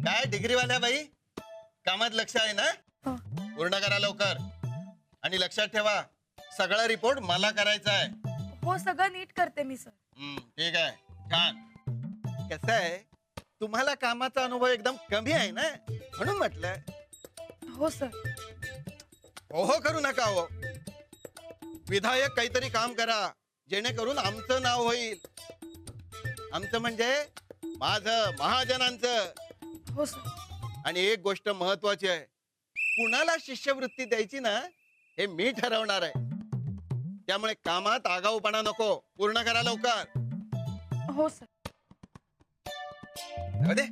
काय डिग्रीवाल्या बाई, कामात लक्ष आहे ना? हो. पूर्ण करा लवकर. आणि लक्षात ठेवा, सगळा रिपोर्ट मला करायचा आहे. हो, सगळं नीट करते मी सर. ठीक आहे, छान. कसं आहे, तुम्हाला कामाचा अनुभव एकदम कमी आहे ना, म्हणून म्हटलं. हो सर. हो करू नका हो. विधायक काहीतरी काम करा, जेणेकरून आमचं नाव होईल. आमचं म्हणजे माझं, महाजनांचं. हो सर. आणि एक गोष्ट महत्वाची आहे, कुणाला शिष्यवृत्ती द्यायची ना, हे मी ठरवणार आहे. त्यामुळे कामात आगाऊपणा नको. पूर्ण करा लवकर. हो सर. जाऊ दे.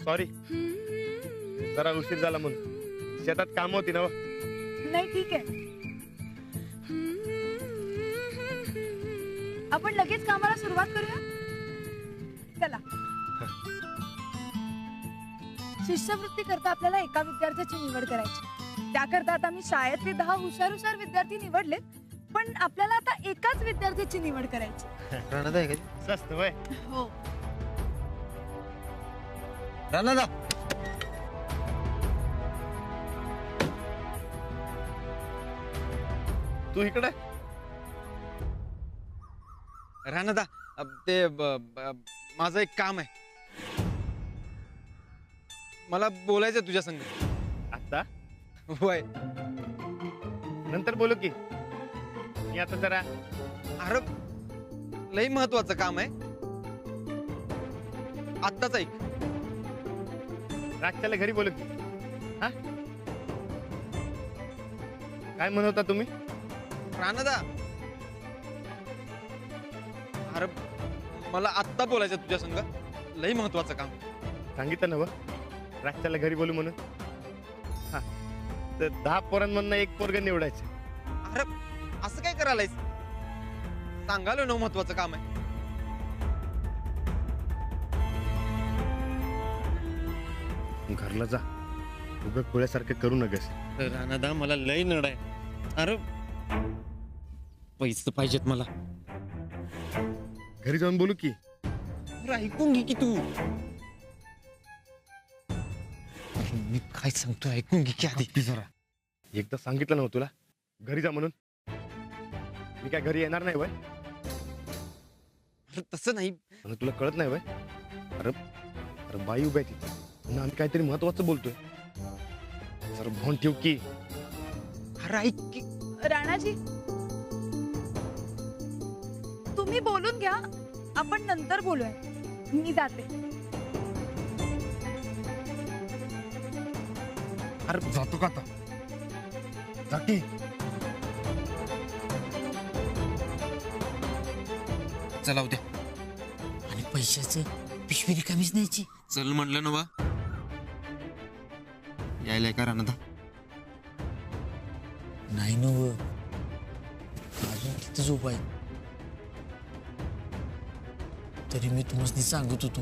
सॉरी, जरा उशीर झाला म्हणून. शेतात काम होती ना व. नाही, ठीक आहे. आपण लगेच कामाला सुरुवात करूया. चला. शिष्यवृत्ती करता आपल्याला एका विद्यार्थ्याची निवड करायची. त्याकरता आता मी शाळेतले 10 हुशार विद्यार्थी निवडलेत, पण आपल्याला आता एकाच विद्यार्थ्याची निवड करायची. स्वस्त वय. हो. राणादा, तू इकडे. राणादा, ते माझं एक काम आहे. मला बोलायचं तुझ्या संग. आता होय. नंतर बोलू की. मी आता जरा अरे, लई महत्वाचं काम आहे. आत्ताच ऐक. रातच्याला घरी बोलू की. हा, काय म्हणत होता तुम्ही? राणादा, अरे मला आत्ता बोलायचं तुझ्या संग. लई महत्वाचं काम. सांगितलं ना व, रातच्याला घरी बोलू म्हणून. हा, तर 10 पोरांमधनं एक पोरग निवडायचं. अरे असं काय करायलायस? सांगालो ना, महत्वाचं काम आहे. घरला जा. उगा खुळ्यासारखं करू नकस. राणादा, मला लई नड आहे. अरे पैसे पाहिजेत मला. घरी जाऊन बोलू की. अरे ऐकून घे की तू. मी काय सांगतो ऐकून घे की आधी. जरा एकदा सांगितलं ना तुला घरी जा म्हणून. मी काय घरी येणार नाही वय. अरे तसं नाही. आणि तुला कळत नाही वय. अरे अरे बाई उभ्या आहे तिथे, आम्ही काहीतरी महत्वाचं बोलतोय. जरा भोन ठेव की. अरे ऐक की. राणाजी, तुम्ही बोलून घ्या, आपण नंतर बोलूया. मी जाते. अरे जातो का आता? जा की. चला उद्या. आणि पैशाचं पिशवी रिकामीच न्यायची. चल म्हणलं ना बा. यायला का राणादा? नाही नव, अजून तिथंच उभा आहे. तरी मी तुम्हाला सांगत होतो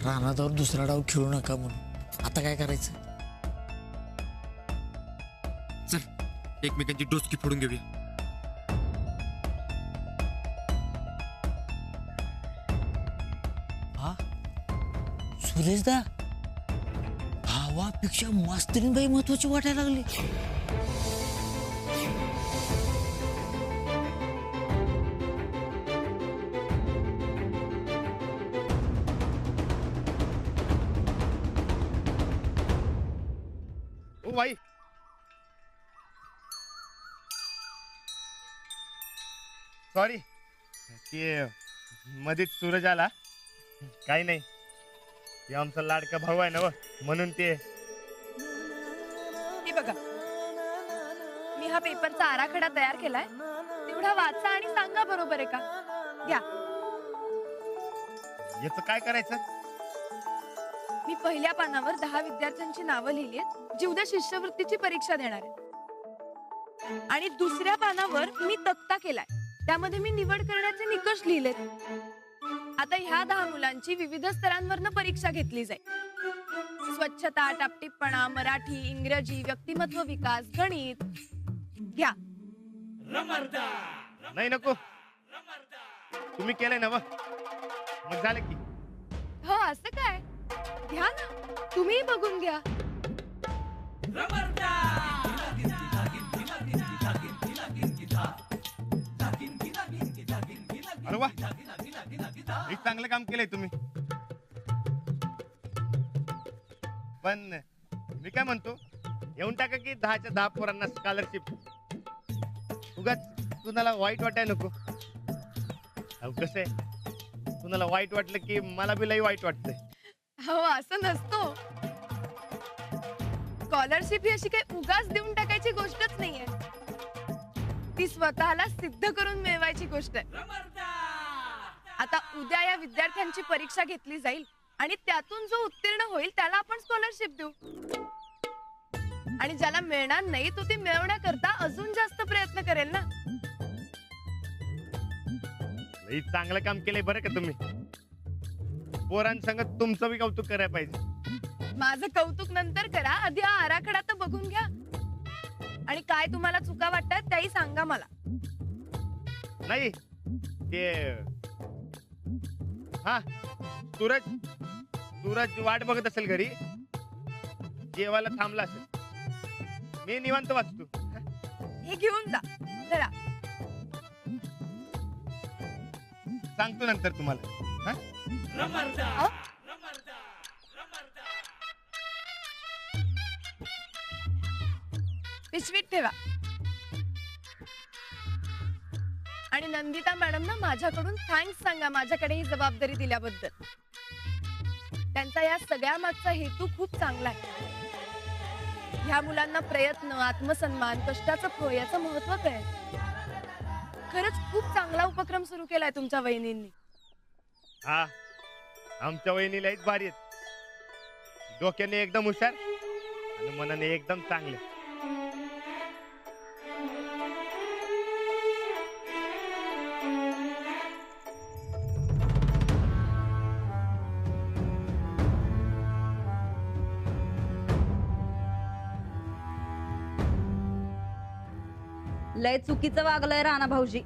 रानादावर दुसरा डाव खेळू नका म्हणून. आता काय करायचं? चल एकमेकांची डोसकी फोडून घेऊया. हा, सुरेशदा, भावापेक्षा मास्तरीनबाई महत्वाची वाटायला लागली. ओ बाई, सॉरी ते मध्येच सूरज आला. काही नाही, ते आमचा लाडका भाऊ आहे ना व, म्हणून ते. हे बघा, मी हा पेपरचा आराखडा तयार केलाय. तेवढा वाचा आणि सांगा बरोबर आहे का. घ्या. याचं काय करायचं? मी पहिल्या पानावर 10 विद्यार्थ्यांची नावं लिहिली आहेत, जी उद्या शिष्यवृत्तीची परीक्षा देणार आहेत. आणि दुसऱ्या पानावर मी तक्ता केलाय, त्यामध्ये मी निवड करण्याचे निकष लिहिलेत. आता ह्या 10 मुलांची विविध स्तरांवरनं परीक्षा घेतली जाईल. स्वच्छता, टापटीपणा, मराठी, इंग्रजी, व्यक्तिमत्व विकास, गणित. घ्या. नाही नको, तुम्ही केलंय ना मग झालं की. हो असं काय, घ्या ना, तुम्ही बघून घ्या. अरे वा, एक चांगलं काम केलंय तुम्ही. पण मी काय म्हणतो, येऊन टाका की 10च्या 10 पोरांना स्कॉलरशिप. उगाच कुणाला वाईट वाटायला नको. कसं आहे, कुणाला वाईट वाटलं की मला बी लई वाईट वाटतंय. हो असं नसतो. स्कॉलरशिप ही अशी काही उगाच देऊन टाकायची गोष्टच नाहीये. ती स्वतःला सिद्ध करून मिळवायची गोष्ट आहे. आता उद्या या विद्यार्थ्यांची परीक्षा घेतली जाईल आणि त्यातून जो उत्तीर्ण होईल त्याला आपण स्कॉलरशिप देऊ. आणि ज्याला मिळणार नाही तो ती मिळवण्याकरता अजून जास्त प्रयत्न करेल ना. लई चांगलं काम केलंय बरं का तुम्ही. पोरांसंग तुमचं बी कौतुक करायला पाहिजे. माझं कौतुक नंतर करा, आधी हा आराखडा तर बघून घ्या. आणि काय तुम्हाला चुका वाटतात त्याही सांगा मला. नाही ते हा, सूरज वाट बघत असेल घरी, जेवायला थांबला असेल. मी निवांत वाचतो. हे घेऊन जा जरा. सांगतो नंतर तुम्हाला. अहो, पिशवीत ठेवा. आणि नंदिता मॅडम ना माझ्याकडून थँक्स सांगा माझ्याकडे ही जबाबदारी दिल्याबद्दल. त्यांचा या सगळ्या मागचा हेतू खूप चांगला आहे. ह्या मुलांना प्रयत्न, आत्मसन्मान, कष्टाचं फळ याचं महत्व कळेल. खरंच खूप चांगला उपक्रम सुरू केलाय तुमच्या वहिनींनी. हा, आमच्या वहिनीला एक भारी आहेत. डोक्याने एकदम हुशार आणि मनाने एकदम चांगले. लय चुकीचं वागलंय राणा भाऊजी.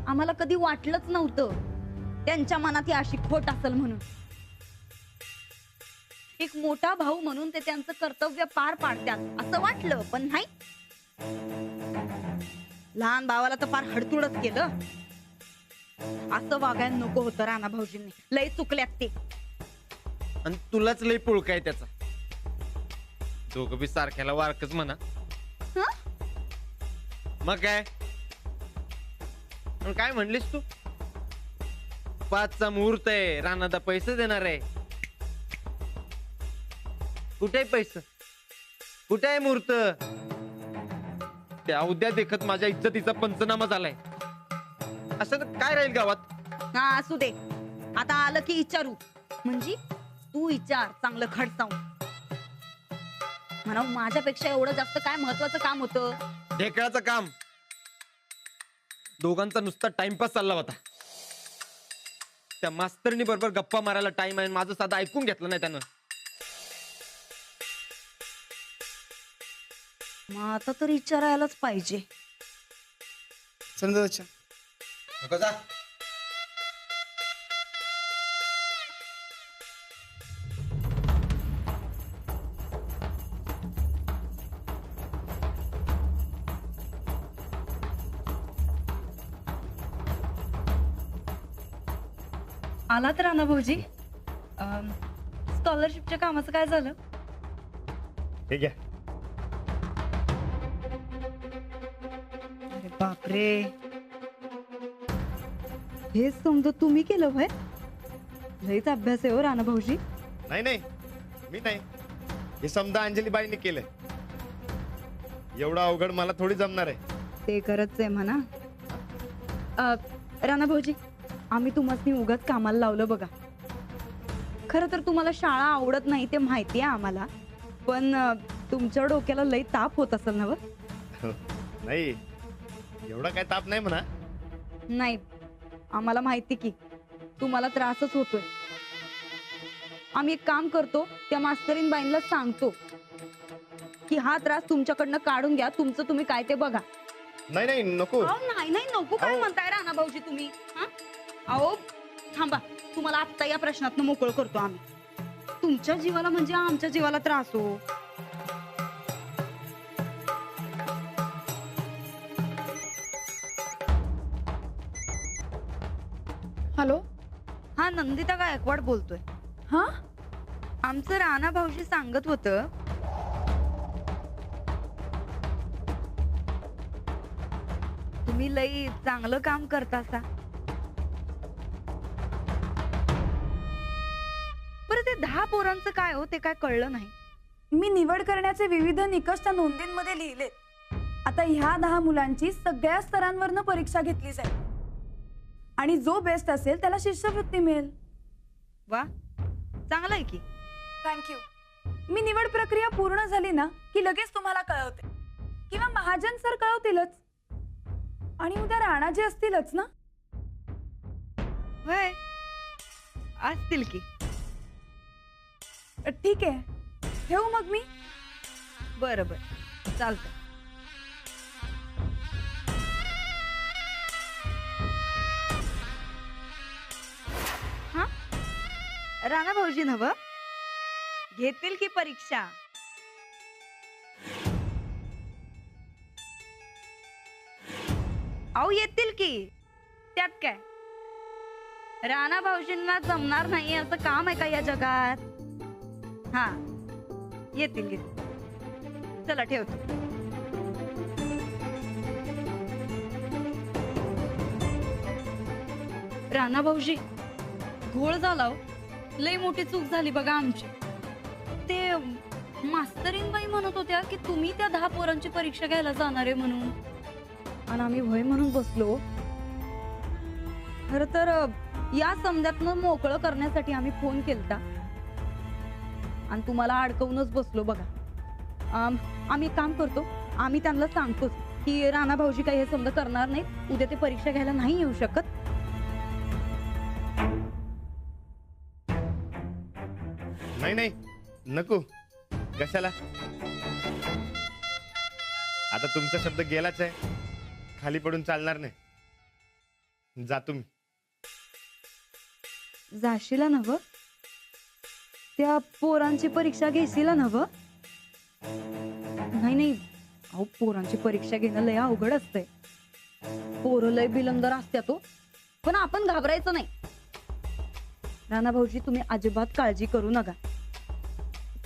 आम्हाला कधी वाटलंच नव्हतं त्यांच्या मनात ही अशी खोट असेल म्हणून. एक मोठा भाऊ म्हणून ते त्यांचं कर्तव्य पार पाडतात असं वाटलं, पण नाही. लहान भावाला तर फार हडतुडच केलं. असं वागायला नको होतं राणा भाऊजींनी. लय चुकल्यात ते. आणि तुलाच लय पुळका आहे त्याचा. दोघं बी सारख्याला वारकच म्हणा. हं? मग काय, काय म्हणलीस तू? 5चा मुहूर्त आहे, राणादा पैसे देणार आहे. कुठे आहे पैसे? कुठे आहे मुहूर्त? त्या उद्या देखत माझ्या इज्जतीचा पंचनामा झालाय. असं काय राहील गावात? हा असू दे, आता आलं की विचारू. म्हणजे तू विचार चांगलं खडसावून. म्हणा माझ्यापेक्षा एवढं जास्त काय महत्वाचं काम होतं? ढेकळाचं काम. दोघांचा नुसता टाइमपास चालला होता. त्या मास्तरनी बरोबर गप्पा मारायला टाइम आहे, माझं साधं ऐकून घेतलं नाही त्यानं. मग आता तर विचारायलाच पाहिजे. नको जा. आलात राणा भाऊजी. स्कॉलरशिपच्या कामाचं काय झालं? ठीक आहे. अरे बापरे, हे समजा तुम्ही केलं व्हय? लईच अभ्यास आहे हो राणा भाऊजी. नाही मी नाही, हे समजा अंजलीबाईंनी केलंय. एवढं अवघड मला थोडी जमणार आहे. ते करत आहे म्हणा. राणा भाऊजी, आम्ही तुम्हाला उगाच कामाला लावलं बघा. खरं तर तुम्हाला शाळा आवडत नाही ते माहिती आहे आम्हाला, पण तुमच्या डोक्याला लई ताप होत असेल ना? नाही, एवढा काय ताप नाही म्हणा. नाही, आम्हाला माहिती की तुम्हाला त्रासच होतोय. आम्ही एक काम करतो, त्या मास्तरीन बाईंना सांगतो की हा त्रास तुमच्याकडनं काढून घ्या, तुमचं तुम्ही काय ते बघा. नाही नाही नको. नाही नाही नको काय अहो. म्हणताय राणा भाऊजी तुम्ही? हा? अहो थांबा, तुम्हाला आत्ता या प्रश्नातनं मोकळं करतो आम्ही. तुमच्या जीवाला म्हणजे आमच्या जीवाला त्रास हो. हॅलो. हा नंदिता गायकवाड बोलतोय. हा, आमचं राणा भाऊजी सांगत होतं तुम्ही लई चांगलं काम करतासा. बरं ते 10 पोरांचं काय हो, ते काय कळलं नाही. मी निवड करण्याचे विविध निकष त्या नोंदींमध्ये लिहिलेत. आता ह्या 10 मुलांची सगळ्या स्तरांवरनं परीक्षा घेतली जाईल आणि जो बेस्ट असेल त्याला शिष्यवृत्ती मिळेल. वा, चांगलं आहे की. थँक्यू. मी निवड प्रक्रिया पूर्ण झाली ना की लगेच तुम्हाला कळवते, किंवा महाजन सर कळवतीलच. आणि उद्या राणाजी असतीलच ना? होय, असतील की. ठीक आहे, ठेवू मग मी. बरं बरं, चालतं. हा, राणा भाऊजी नव घेतील की परीक्षा? अहो येतील की, त्यात काय. राणा भाऊजींना जमणार नाही असं काम आहे का या जगात? हा, येतील येतील. चला ठेवतो. राणा भाऊजी, घोळ झाला हो. लई मोठी चूक झाली बघा आमची. ते मास्तरीन बाई म्हणत होत्या की तुम्ही त्या 10 पोरांची परीक्षा घ्यायला जाणार आहे म्हणून, आणि आम्ही भय म्हणून बसलो. खर तर या समजातनं मोकळं करण्यासाठी आम्ही फोन केलता आणि तुम्हाला अडकवूनच बसलो बघा. आम्ही काम करतो, आम्ही त्यांना सांगतोच की राणा भाऊजी काही हे समजा करणार नाही, उद्या ते परीक्षा घ्यायला नाही येऊ शकत. नाही नाही नको, कशाला. आता तुमचा शब्द गेलाच आहे, खाली पडून चालणार नाही. जातो मी. जाशीला नव? त्या पोरांची परीक्षा घेशीला नव? नाही नाही, अहो पोरांची परीक्षा घेणं लय अवघड असतंय. पोरं लय बिलंदर असत्यात तो, पण आपण घाबरायचं नाही. राणा भाऊजी तुम्ही अजिबात काळजी करू नका.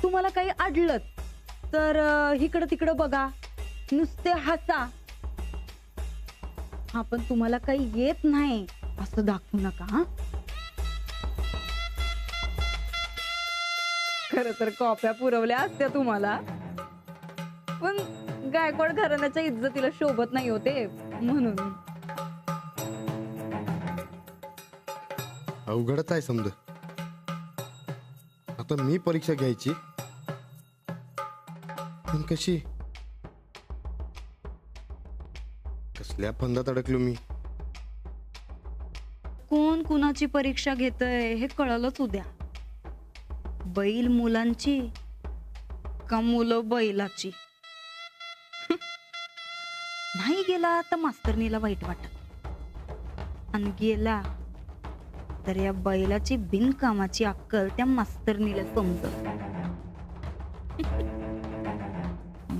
तुम्हाला काही अडलं तर इकडं तिकडं बघा, नुसते हसा. हा, पण तुम्हाला काही येत नाही असं दाखवू नका. हा, खर तर कॉप्या पुरवल्या असत्या तुम्हाला, पण गायकवाड घराण्याच्या इज्जतीला शोभत नाही होते म्हणून. अवघडच आहे समज. आता मी परीक्षा घ्यायची, पण कशी? कसल्या फंदात अडकलो मी. कोण कुणाची परीक्षा घेतय हे कळलंच उद्या. बैल मुलांची का मुलं बैलाची? नाही गेला तर मास्तरनीला वाईट वाटत, आणि गेला तर या बैलाची बिनकामाची अक्कल त्या मास्तरनीला समजत.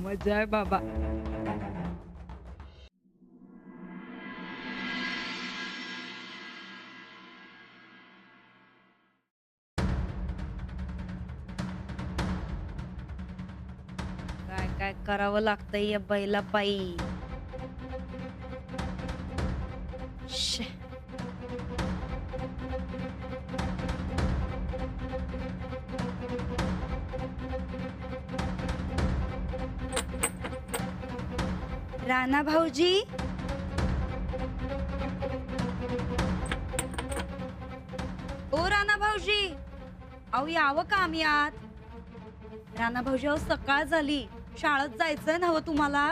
मजा आहे बाबा. काय काय करावं लागतंय या बैला पायी. शे. राणा भाऊजी, ओ राणा भाऊजी, अहो यावं का आम्ही आत? राणा भाऊजी, अहो सकाळ झाली, शाळेत जायचंय ना हो तुम्हाला.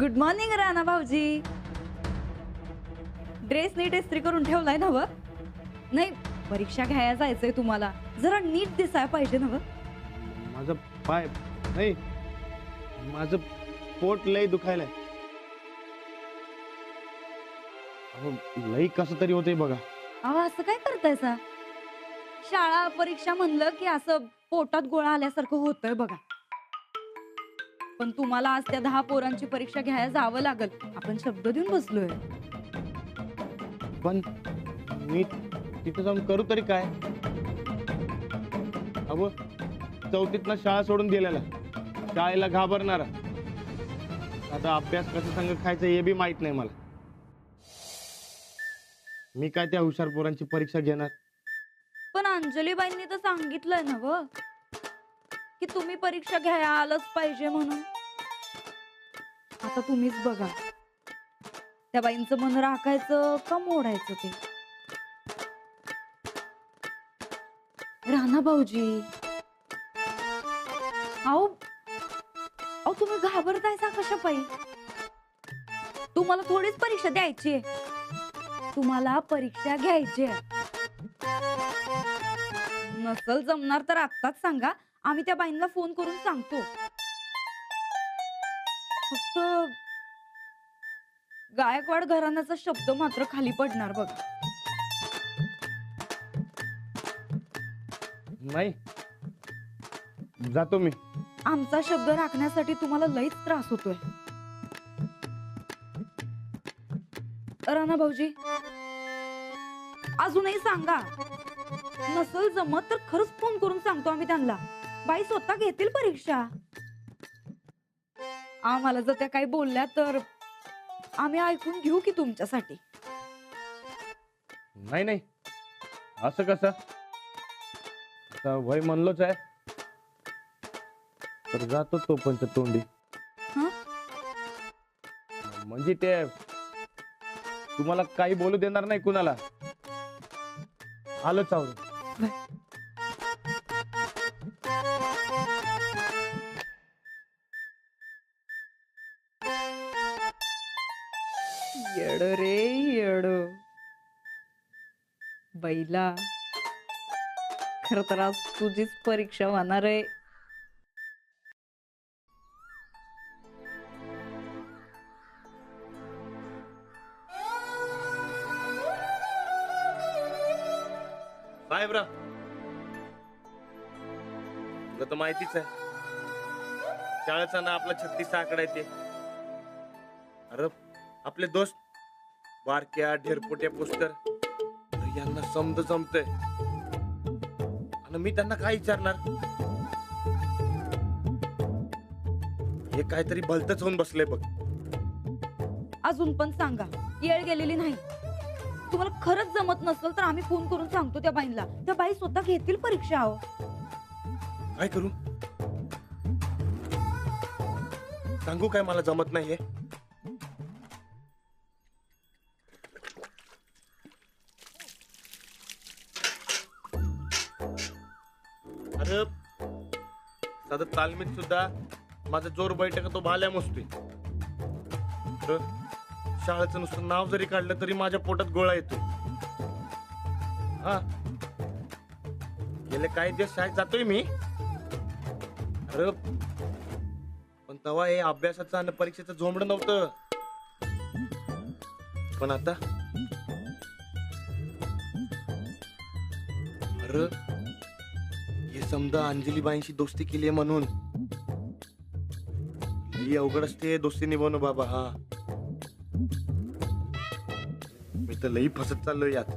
गुड मॉर्निंग राणा भाऊजी. ड्रेस नीट इस्त्री करून ठेवलाय ना व? नाही, परीक्षा घ्यायला जायचंय तुम्हाला, जरा नीट दिसायला पाहिजे ना व? माझं पाय नाही, माझं पोट लय दुखायलाय. अहो, लय कसं तरी होतंय बघा. अहो असं काय करतायसा? शाळा परीक्षा म्हणलं की असं पोटात गोळा आल्यासारखं होतंय बघा. पण तुम्हाला आज त्या 10 पोरांची परीक्षा घ्यायला जावं लागल. आपण शब्द देऊन बसलोय. पण मी तिथे जाऊन करू तरी काय? अहो, चौथीतनं शाळा सोडून दिलेला, शाळेला घाबरणारा, आता अभ्यास कसं संग खायचं हे बी माहित नाही मला. मी काय त्या हुशार पोरांची परीक्षा घेणार? पण अंजलीबाईंनी तर सांगितलंय ना व की तुम्ही परीक्षा घ्यायला आलंच पाहिजे म्हणून. आता तुम्हीच बघा, त्या बाईंचं मन राखायचं का मोडायचं ते. राणा भाऊजी, अहो अहो तुम्ही घाबरतायसा कशा पायी? तुम्हाला थोडीच परीक्षा द्यायची आहे, तुम्हाला परीक्षा घ्यायची आहे. नसल जमणार तर आत्ताच सांगा, आम्ही त्या बाईंना फोन करून सांगतो. फक्त गायकवाड घराण्याचा शब्द मात्र खाली पडणार बघ. नाही, जातो मी. आमचा शब्द राखण्यासाठी तुम्हाला लईच त्रास होतोय. राणा भाऊजी, अजूनही सांगा. नसल जमत तर खरंच फोन करून सांगतो आम्ही त्यांना. बाई स्वतः घेतील परीक्षा. आम्हाला जर त्या काही बोलल्या तर आम्ही ऐकून घेऊ की तुमच्यासाठी. नाही नाही, असं कसं? आता वय म्हणलोच आहे तर जातो तो पंचतोंडी. हं? म्हणजे ते तुम्हाला काही बोलू देणार नाही कुणाला. आलोच आवरून. येड रे येड. बैला, खर तर आज तुझीच परीक्षा होणार आहे. साहेबराव, तुला तर माहितीच आहे, शाळेचा ना आपला 36 आकडा आहे ते. अरे आपले दोस्त बारक्या ढेरपोट्या पोस्टर यांना समज जमतंय आणि मी त्यांना काय विचारणार? हे काहीतरी भलतच होऊन बसले बघ. अजून पण सांगा, येळ गेलेली नाही. तुम्हाला खरंच जमत नसेल तर आम्ही फोन करून सांगतो त्या बाईंना. त्या बाई स्वतः घेतील परीक्षा. अहो काय करू? सांगू काय मला जमत नाहीये? अरे साधं तालमीत सुद्धा माझा जोर बैठक तो भाल्या मोजतोय. शाळेचं नुसतं नाव जरी काढलं तरी माझ्या पोटात गोळा येतो. हा, गेले काही दिवस शाळेत जातोय मी. अरे पण तेव्हा हे अभ्यासाचं आणि परीक्षेचं झोंबड नव्हतं. पण आता अरे हे समजा अंजलीबाईंशी दोस्ती केली म्हणून ही अवघड असते दोस्ती निभावणं बाबा. हा, मी तर लई फसत चाललोय यात.